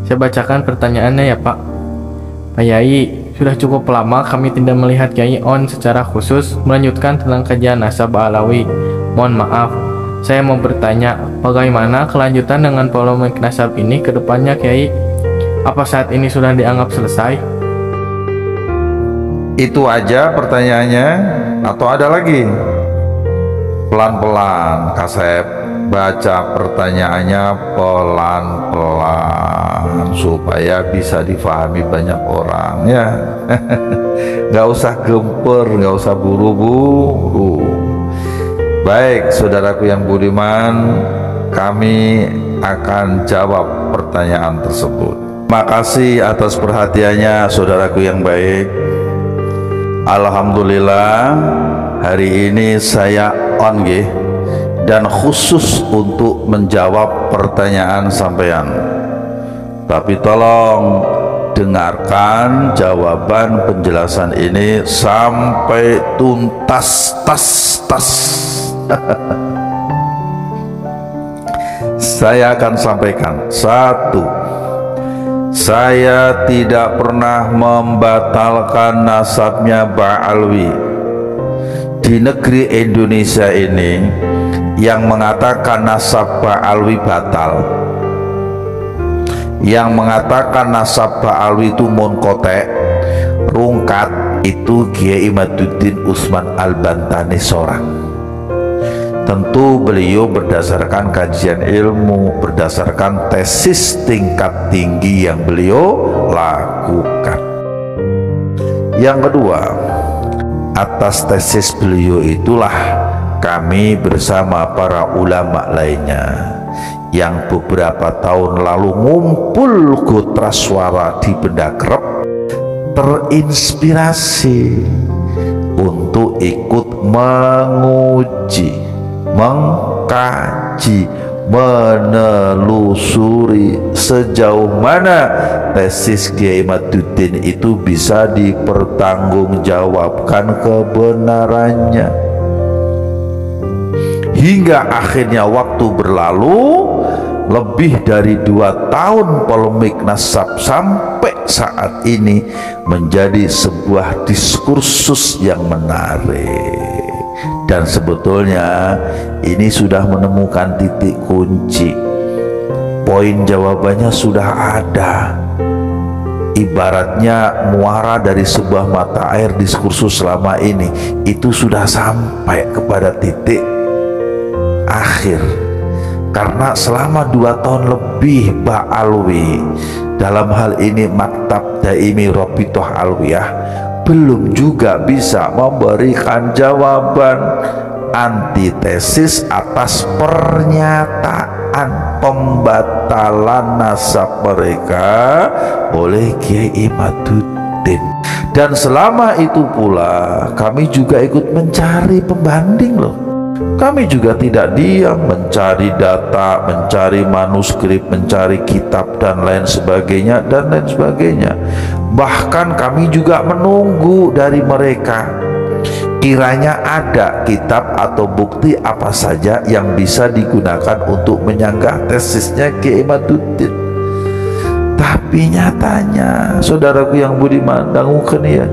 Saya bacakan pertanyaannya ya Pak. Pak Yai, sudah cukup lama kami tidak melihat Kiai On secara khusus melanjutkan tentang kajian nasab Alawi. Mohon maaf, saya mau bertanya, bagaimana kelanjutan dengan polemik nasab ini ke depannya Kiai? Apa saat ini sudah dianggap selesai? Itu aja pertanyaannya atau ada lagi? Pelan-pelan Kasep, baca pertanyaannya pelan-pelan supaya bisa difahami banyak orang ya. Nggak usah gemper, nggak usah buru-buru. Baik saudaraku yang budiman, kami akan jawab pertanyaan tersebut. Makasih atas perhatiannya saudaraku yang baik. Alhamdulillah hari ini saya on dan khusus untuk menjawab pertanyaan sampean. Tapi tolong dengarkan jawaban penjelasan ini sampai tuntas tas. Saya akan sampaikan. Satu, saya tidak pernah membatalkan nasabnya Ba'alwi. Di negeri Indonesia ini yang mengatakan nasab Ba'alwi batal, yang mengatakan nasab Ba'alwi itu munqati', rungkat, itu Kiai Imaduddin Utsman Al-Bantani seorang. Tentu beliau berdasarkan kajian ilmu, berdasarkan tesis tingkat tinggi yang beliau lakukan. Yang kedua, atas tesis beliau itulah kami bersama para ulama lainnya yang beberapa tahun lalu ngumpul Gotra Swara di Benda Krep terinspirasi untuk ikut menguji, mengkaji, menelusuri sejauh mana tesis Kiai Imaduddin itu bisa dipertanggungjawabkan kebenarannya. Hingga akhirnya waktu berlalu, lebih dari 2 tahun polemik nasab sampai saat ini menjadi sebuah diskursus yang menarik. Dan sebetulnya ini sudah menemukan titik kunci. Poin jawabannya sudah ada. Ibaratnya muara dari sebuah mata air diskursus selama ini itu sudah sampai kepada titik akhir. Karena selama 2 tahun lebih Ba'alwi, dalam hal ini Maktab Daimi Rabithah Alwiyah, belum juga bisa memberikan jawaban antitesis atas pernyataan pembatalan nasab mereka oleh Kiai Imaduddin. Dan selama itu pula kami juga ikut mencari pembanding loh. Kami juga tidak diam mencari data, mencari manuskrip, mencari kitab dan lain sebagainya dan lain sebagainya. Bahkan kami juga menunggu dari mereka kiranya ada kitab atau bukti apa saja yang bisa digunakan untuk menyanggah tesisnya Kiai Imaduddin. Tapi nyatanya saudaraku yang budiman dangukeun ya,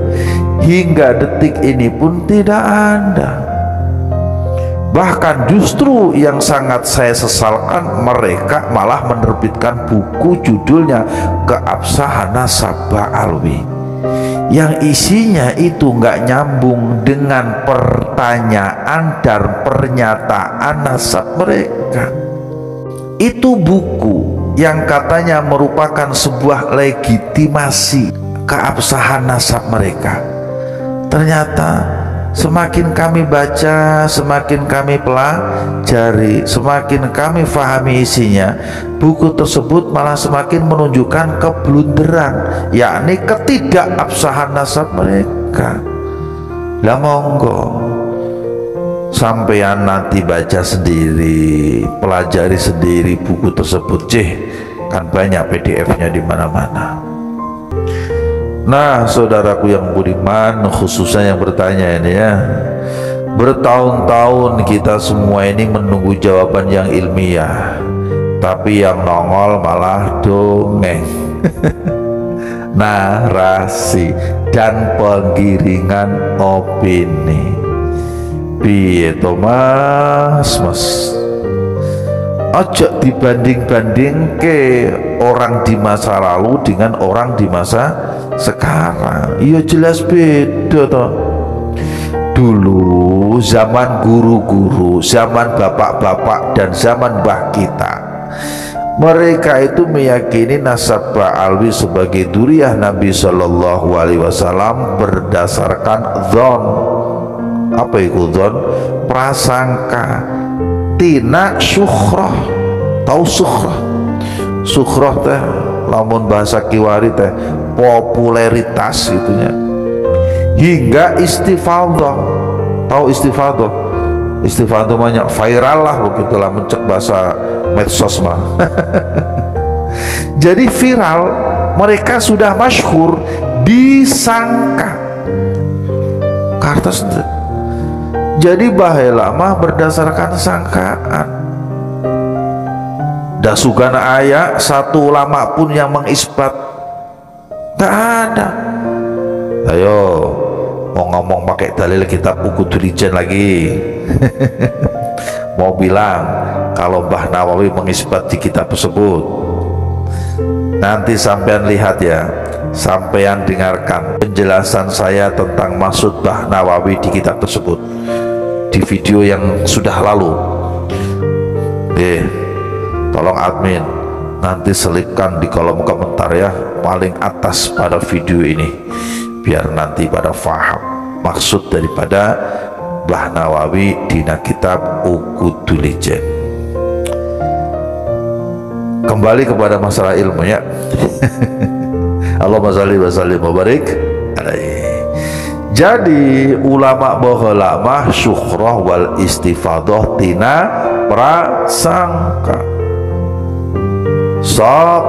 hingga detik ini pun tidak ada. Bahkan justru yang sangat saya sesalkan, mereka malah menerbitkan buku judulnya Keabsahan Nasab Ba'alwi yang isinya itu nggak nyambung dengan pertanyaan dan pernyataan nasab mereka. Itu buku yang katanya merupakan sebuah legitimasi keabsahan nasab mereka. Ternyata semakin kami baca, semakin kami pelajari, semakin kami fahami isinya, buku tersebut malah semakin menunjukkan keblunderan, yakni ketidakabsahan nasab mereka. Lah monggo sampean nanti baca sendiri, pelajari sendiri buku tersebut, kan banyak PDF-nya di mana-mana. Nah saudaraku yang budiman, khususnya yang bertanya ini ya, bertahun-tahun kita semua ini menunggu jawaban yang ilmiah, tapi yang nongol malah dongeng, narasi dan penggiringan opini. Piye to mas? Ojo dibanding-banding ke orang di masa lalu dengan orang di masa sekarang. Iya jelas beda toh. Dulu zaman guru-guru, zaman bapak-bapak dan zaman mbah kita, mereka itu meyakini nasab Ba'alwi sebagai dzurriyyah Nabi Shallallahu Alaihi Wasallam berdasarkan dzon. Apa itu dzon? Prasangka. Tina syukhroh. Tahu syukhroh? Syukhroh teh lamun bahasa Kiwari teh popularitas gitunya. Hingga istifadah. Tahu istifadah? Istifadah banyak viral lah begitulah, mencek bahasa medsos mah. Jadi viral, mereka sudah masyhur, disangka kartos. Jadi baheula mah berdasarkan sangkaan. Dasugana aya satu ulama pun yang mengisbat, tak ada. Ayo mau ngomong pakai dalil kitab buku Durijen lagi. Mau bilang kalau Mbah Nawawi mengisbat di kitab tersebut. Nanti sampean lihat ya, sampean dengarkan penjelasan saya tentang maksud Mbah Nawawi di kitab tersebut di video yang sudah lalu. Tolong admin nanti selipkan di kolom komentar ya, paling atas pada video ini, biar nanti pada faham maksud daripada Mbah Nawawi di kitab Uqudul Ijen. Kembali kepada masalah ilmu ya. Allahumma shalli wa sallim wa barik alaihi. Jadi ulama baheula mah syukhrah wal istifadah tina prasangka. Sok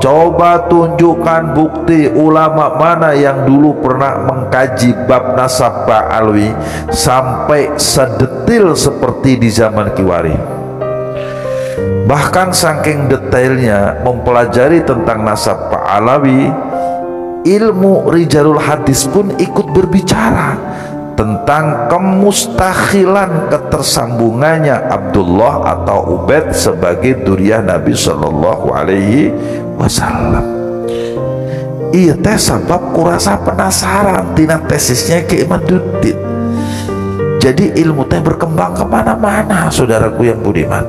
coba tunjukkan bukti ulama mana yang dulu pernah mengkaji bab nasab Ba'alwi sampai sedetil seperti di zaman Kiwari. Bahkan saking detailnya mempelajari tentang nasab Ba'alwi, ilmu rijalul hadis pun ikut berbicara tentang kemustakhilan ketersambungannya Abdullah atau Ubaid sebagai dzurriyyah Nabi Shallallahu Alaihi Wasallam. Iya teh sebab kurasa penasaran tina tesisnya Ki Imaduddin. Jadi ilmu teh berkembang kemana-mana, saudaraku yang budiman.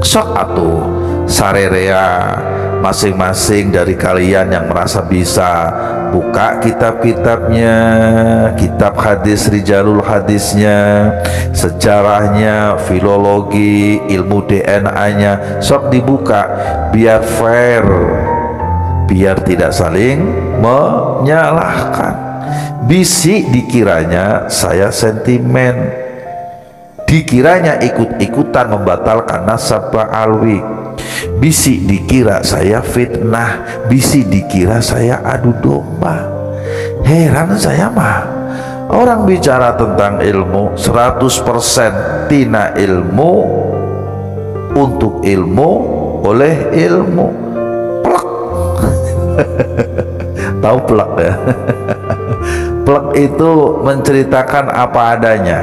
Sok atuh sarerea masing-masing dari kalian yang merasa bisa buka kitab-kitabnya, kitab hadis, rijalul hadisnya, sejarahnya, filologi, ilmu DNA-nya, sok dibuka biar fair, biar tidak saling menyalahkan. Bisi dikiranya saya sentimen, dikiranya ikut-ikutan membatalkan nasab Ba'alwi, bisi dikira saya fitnah, bisi dikira saya adu domba. Heran saya mah, orang bicara tentang ilmu 100% tina ilmu, untuk ilmu, oleh ilmu. Plek. Tahu plek ya? Plek itu menceritakan apa adanya,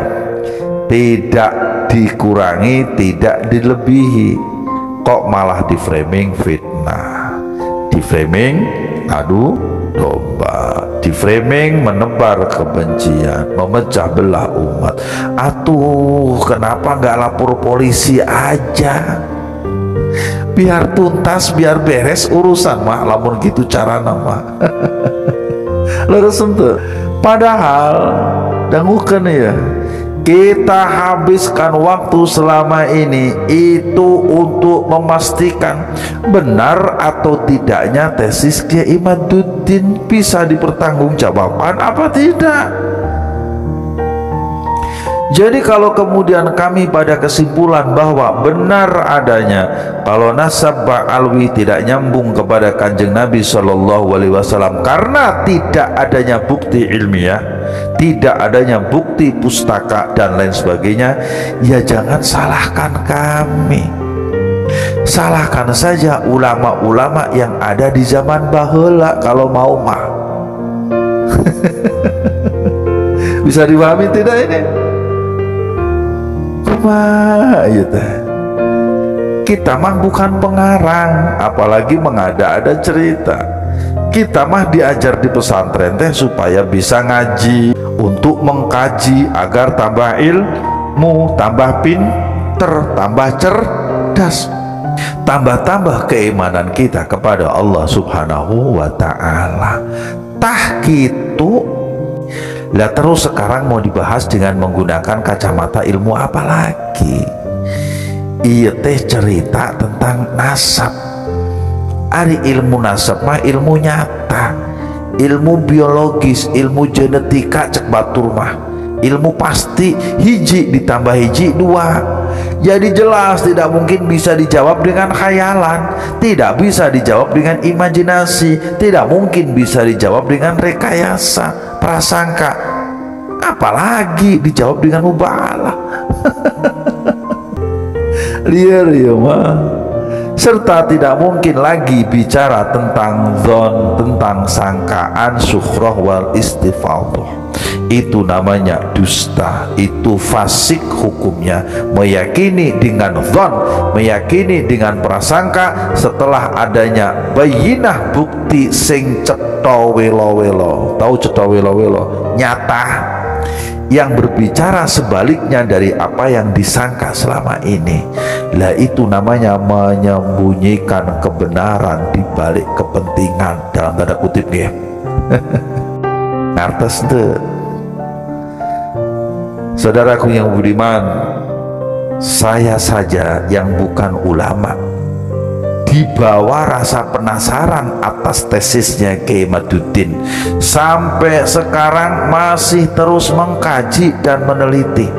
tidak dikurangi, tidak dilebihi. Kok malah di framing fitnah, di framing adu domba, di framing menebar kebencian, memecah belah umat. Atuh kenapa nggak lapor polisi aja, biar tuntas, biar beres urusan mah, lamun gitu cara nama. Lurus untuk padahal dangukan ya, kita habiskan waktu selama ini itu untuk memastikan benar atau tidaknya tesis Kiai Imaduddin bisa dipertanggungjawabkan apa tidak. Jadi kalau kemudian kami pada kesimpulan bahwa benar adanya kalau nasab Ba'alwi tidak nyambung kepada Kanjeng Nabi Shallallahu Alaihi Wasallam karena tidak adanya bukti ilmiah, tidak adanya bukti pustaka dan lain sebagainya, ya jangan salahkan kami. Salahkan saja ulama-ulama yang ada di zaman baheula kalau mau mah. Bisa dipahami tidak ini? Kumaha ieu teh? Kita mah bukan pengarang, apalagi mengada-ada cerita. Kita mah diajar di pesantren teh supaya bisa ngaji, untuk mengkaji agar tambah ilmu, tambah pinter, tambah cerdas, tambah-tambah keimanan kita kepada Allah Subhanahu wa ta'ala. Tah gitu. Lah terus sekarang mau dibahas dengan menggunakan kacamata ilmu apa lagi? Iya teh cerita tentang nasab. Ari ilmu nasab mah ilmu nyata, ilmu biologis, ilmu genetika cek batur mah ilmu pasti, hiji ditambah hiji dua. Jadi jelas tidak mungkin bisa dijawab dengan khayalan, tidak bisa dijawab dengan imajinasi, tidak mungkin bisa dijawab dengan rekayasa, prasangka, apalagi dijawab dengan mubahalah. Liar ya mah. Serta tidak mungkin lagi bicara tentang dzon, tentang sangkaan, syukroh wal istifadhah. Itu namanya dusta, itu fasik hukumnya. Meyakini dengan dzon, meyakini dengan prasangka setelah adanya bayinah bukti sing cetha welo-welo. Tahu cetha welo-welo? Nyata, yang berbicara sebaliknya dari apa yang disangka selama ini. Lah itu namanya menyembunyikan kebenaran di balik kepentingan, dalam tanda kutip ya. Ngertes tuh. Saudaraku yang budiman, saya saja yang bukan ulama dibawa rasa penasaran atas tesisnya Kiai Maduddin, sampai sekarang masih terus mengkaji dan meneliti.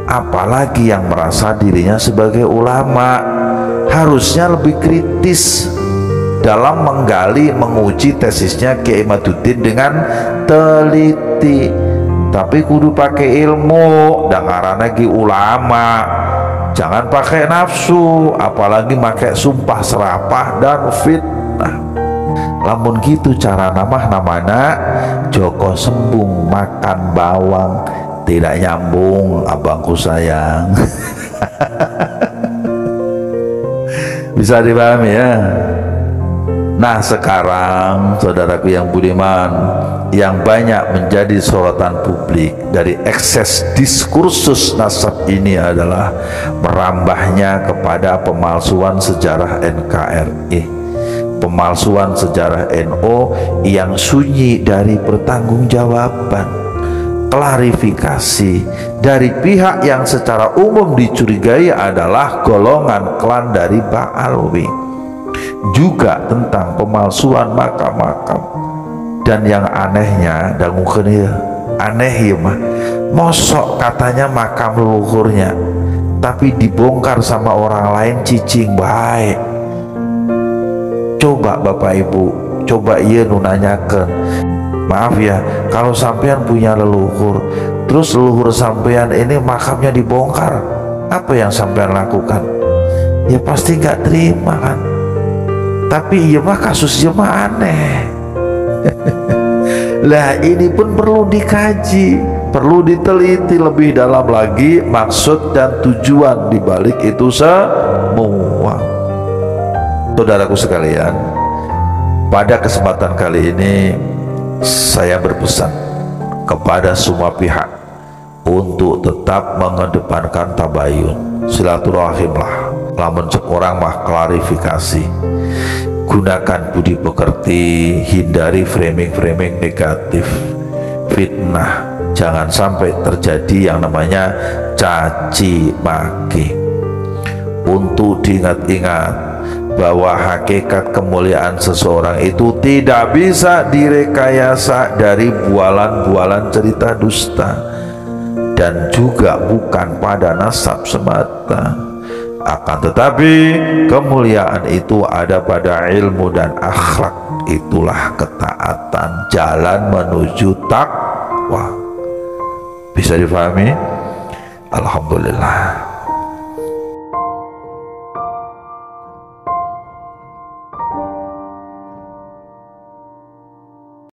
Apalagi yang merasa dirinya sebagai ulama, harusnya lebih kritis dalam menggali, menguji tesisnya Kiai Maduddin dengan teliti. Tapi kudu pakai ilmu, dan karena lagi ulama. Jangan pakai nafsu, apalagi pakai sumpah serapah dan fitnah. Lamun gitu cara namana Joko Sembung makan bawang, tidak nyambung abangku sayang. Bisa dipahami ya. Nah sekarang saudaraku yang budiman, yang banyak menjadi sorotan publik dari ekses diskursus nasab ini adalah merambahnya kepada pemalsuan sejarah NKRI, pemalsuan sejarah NU yang sunyi dari pertanggungjawaban, klarifikasi dari pihak yang secara umum dicurigai adalah golongan klan dari Ba'alwi, juga tentang pemalsuan makam-makam. Dan yang anehnya, dan mungkin ya aneh ya mah, mosok katanya makam leluhurnya tapi dibongkar sama orang lain, cicing baik. Coba Bapak Ibu, coba iya nunanyakan, maaf ya, kalau sampean punya leluhur, terus leluhur sampean ini makamnya dibongkar, apa yang sampean lakukan? Ya pasti nggak terima kan. Tapi iya mah kasusnya mah aneh. Lah ini pun perlu dikaji, perlu diteliti lebih dalam lagi maksud dan tujuan dibalik itu semua. Saudaraku sekalian, pada kesempatan kali ini saya berpesan kepada semua pihak untuk tetap mengedepankan tabayun, silaturahimlah, lamun cek orang mah klarifikasi. Gunakan budi pekerti, hindari framing-framing negatif, fitnah. Jangan sampai terjadi yang namanya caci maki. Untuk diingat-ingat bahwa hakikat kemuliaan seseorang itu tidak bisa direkayasa dari bualan-bualan cerita dusta, dan juga bukan pada nasab semata. Akan tetapi kemuliaan itu ada pada ilmu dan akhlak. Itulah ketaatan, jalan menuju takwa. Bisa difahami? Alhamdulillah.